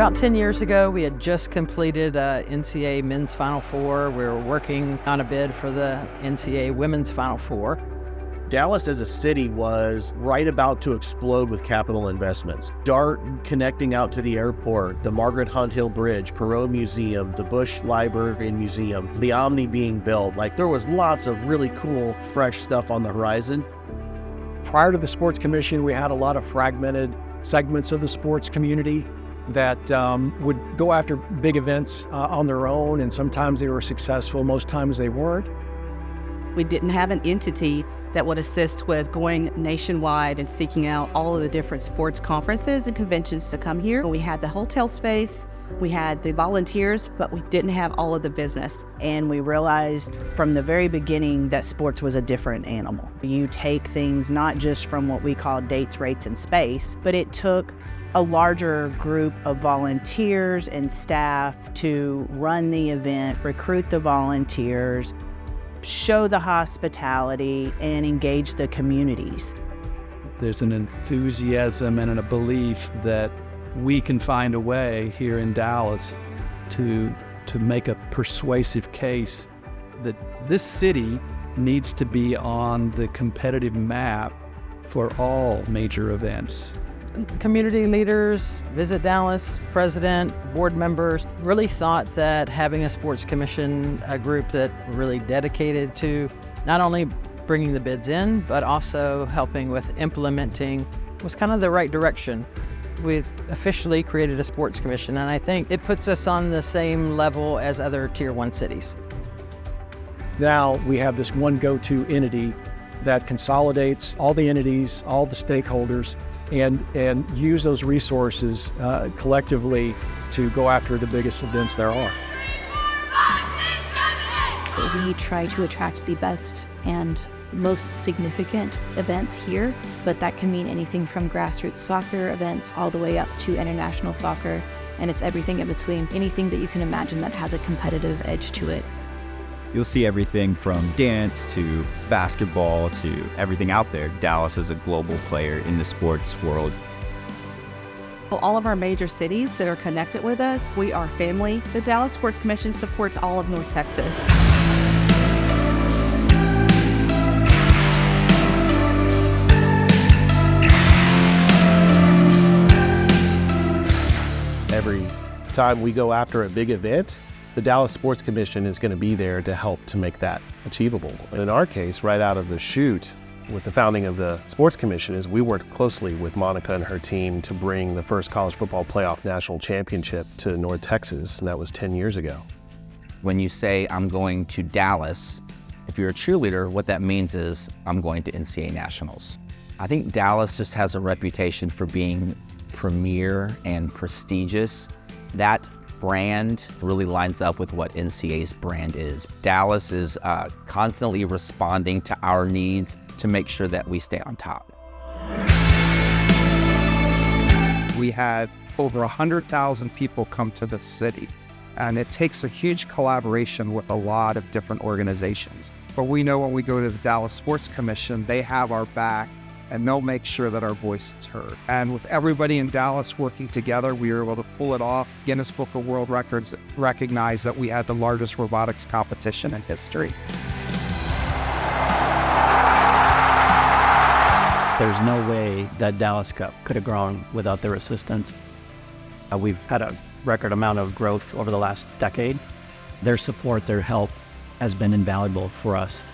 About 10 years ago, we had just completed NCAA Men's Final Four. We were working on a bid for the NCAA Women's Final Four. Dallas as a city was right about to explode with capital investments. DART connecting out to the airport, the Margaret Hunt Hill Bridge, Perot Museum, the Bush Library and Museum, the Omni being built. Like, there was lots of really cool, fresh stuff on the horizon. Prior to the Sports Commission, we had a lot of fragmented segments of the sports community that would go after big events on their own, and sometimes they were successful, most times they weren't. We didn't have an entity that would assist with going nationwide and seeking out all of the different sports conferences and conventions to come here. We had the hotel space, we had the volunteers, but we didn't have all of the business. And we realized from the very beginning that sports was a different animal. You take things not just from what we call dates, rates, and space, but it took a larger group of volunteers and staff to run the event, recruit the volunteers, show the hospitality, and engage the communities. There's an enthusiasm and a belief that we can find a way here in Dallas to make a persuasive case that this city needs to be on the competitive map for all major events. Community leaders, Visit Dallas, president, board members really thought that having a sports commission, a group that really dedicated to not only bringing the bids in, but also helping with implementing, was kind of the right direction. We officially created a sports commission, and I think it puts us on the same level as other Tier 1 cities. Now we have this one go-to entity that consolidates all the entities, all the stakeholders, and use those resources collectively to go after the biggest events there are. We try to attract the best and most significant events here, but that can mean anything from grassroots soccer events all the way up to international soccer, and it's everything in between, anything that you can imagine that has a competitive edge to it. You'll see everything from dance to basketball to everything out there. Dallas is a global player in the sports world. All of our major cities that are connected with us, we are family. The Dallas Sports Commission supports all of North Texas. Every time we go after a big event, the Dallas Sports Commission is going to be there to help to make that achievable. In our case, right out of the chute with the founding of the Sports Commission, is we worked closely with Monica and her team to bring the first college football playoff national championship to North Texas, and that was 10 years ago. When you say I'm going to Dallas, if you're a cheerleader, what that means is I'm going to NCAA Nationals. I think Dallas just has a reputation for being premier and prestigious. That brand really lines up with what NCAA's brand is. Dallas is constantly responding to our needs to make sure that we stay on top. We had over 100,000 people come to the city, and it takes a huge collaboration with a lot of different organizations. But we know when we go to the Dallas Sports Commission, they have our back, and they'll make sure that our voice is heard. And with everybody in Dallas working together, we were able to pull it off. Guinness Book of World Records recognized that we had the largest robotics competition in history. There's no way that Dallas Cup could have grown without their assistance. We've had a record amount of growth over the last decade. Their support, their help has been invaluable for us.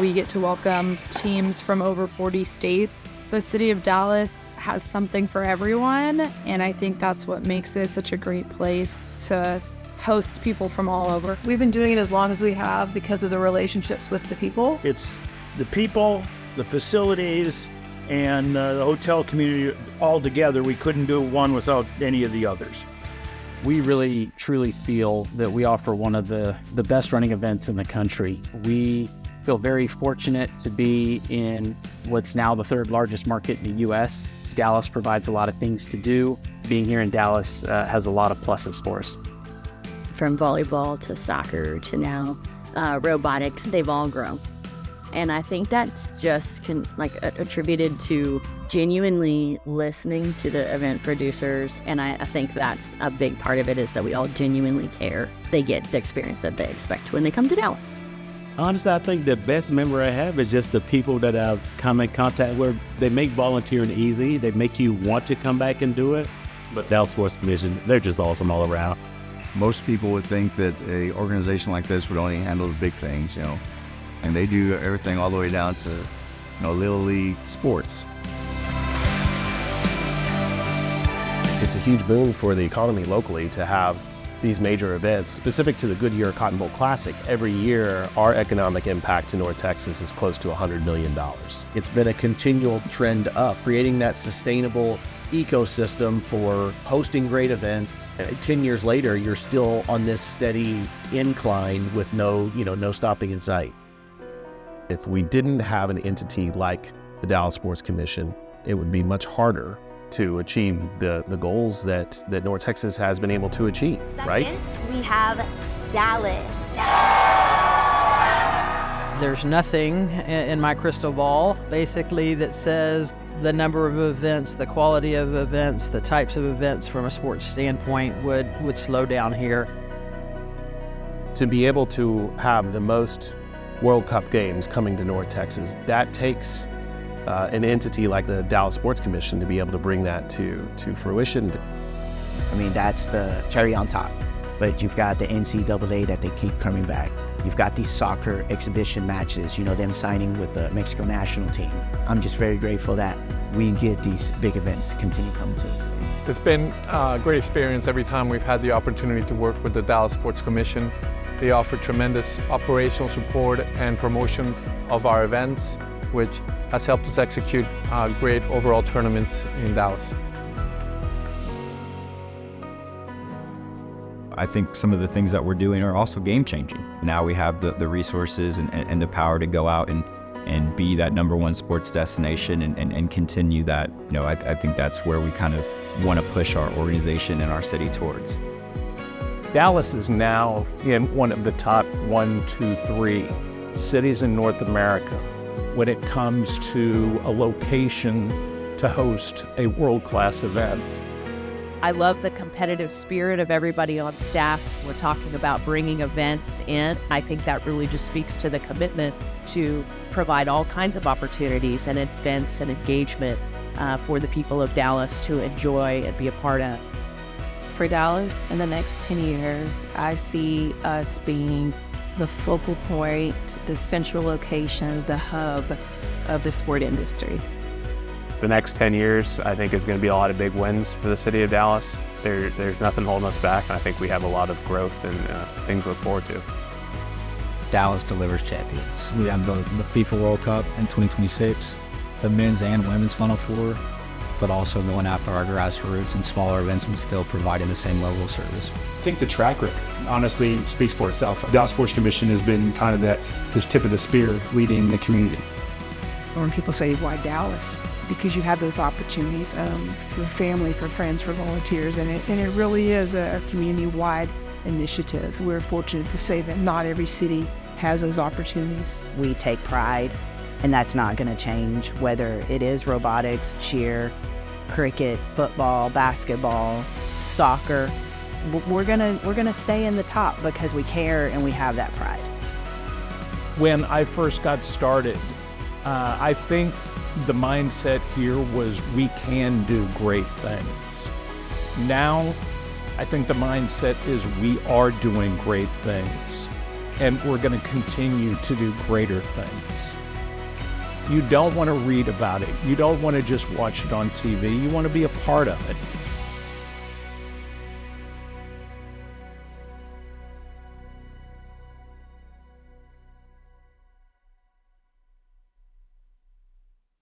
We get to welcome teams from over 40 states. The city of Dallas has something for everyone, and I think that's what makes it such a great place to host people from all over. We've been doing it as long as we have because of the relationships with the people. It's the people, the facilities, and the hotel community all together. We couldn't do one without any of the others. We really, truly feel that we offer one of the best running events in the country. We feel very fortunate to be in what's now the third largest market in the U.S. Dallas provides a lot of things to do. Being here in Dallas has a lot of pluses for us. From volleyball to soccer to now robotics, they've all grown. And I think that's just attributed to genuinely listening to the event producers. And I think that's a big part of it, is that we all genuinely care. They get the experience that they expect when they come to Dallas. Honestly, I think the best memory I have is just the people that I've come in contact with. They make volunteering easy. They make you want to come back and do it. But Dallas Sports Commission, they're just awesome all around. Most people would think that an organization like this would only handle the big things, and they do everything all the way down to, Little League sports. It's a huge boon for the economy locally to have these major events. Specific to the Goodyear Cotton Bowl Classic, every year our economic impact to North Texas is close to $100 million. It's been a continual trend up, creating that sustainable ecosystem for hosting great events. 10 years later, you're still on this steady incline with no stopping in sight. If we didn't have an entity like the Dallas Sports Commission, it would be much harder to achieve the goals that North Texas has been able to achieve, right? We have Dallas. There's nothing in my crystal ball, basically, that says the number of events, the quality of events, the types of events from a sports standpoint would slow down here. To be able to have the most World Cup games coming to North Texas, that takes an entity like the Dallas Sports Commission to be able to bring that to fruition. I mean, that's the cherry on top. But you've got the NCAA that they keep coming back. You've got these soccer exhibition matches, them signing with the Mexico national team. I'm just very grateful that we get these big events continue coming to us. It's been a great experience every time we've had the opportunity to work with the Dallas Sports Commission. They offer tremendous operational support and promotion of our events, which has helped us execute great overall tournaments in Dallas. I think some of the things that we're doing are also game-changing. Now we have the resources and the power to go out and be that #1 sports destination and continue that. I think that's where we kind of want to push our organization and our city towards. Dallas is now in one of the top 1, 2, 3 cities in North America when it comes to a location to host a world-class event. I love the competitive spirit of everybody on staff. We're talking about bringing events in. I think that really just speaks to the commitment to provide all kinds of opportunities and events and engagement for the people of Dallas to enjoy and be a part of. For Dallas, in the next 10 years, I see us being the focal point, the central location, the hub of the sport industry. The next 10 years, I think, is going to be a lot of big wins for the city of Dallas. There's nothing holding us back, and I think we have a lot of growth and things to look forward to. Dallas delivers champions. We have the FIFA World Cup in 2026, the men's and women's Final Four, but also going after our grassroots and smaller events and still providing the same level of service. I think the track record honestly speaks for itself. The Dallas Sports Commission has been kind of the tip of the spear leading the community. When people say, why Dallas? Because you have those opportunities for family, for friends, for volunteers, and it really is a community-wide initiative. We're fortunate to say that not every city has those opportunities. We take pride, and that's not going to change, whether it is robotics, cheer, cricket, football, basketball, soccer. We're gonna stay in the top because we care and we have that pride. When I first got started, I think the mindset here was we can do great things. Now, I think the mindset is we are doing great things, and we're going to continue to do greater things. You don't want to read about it. You don't want to just watch it on TV. You want to be a part of it.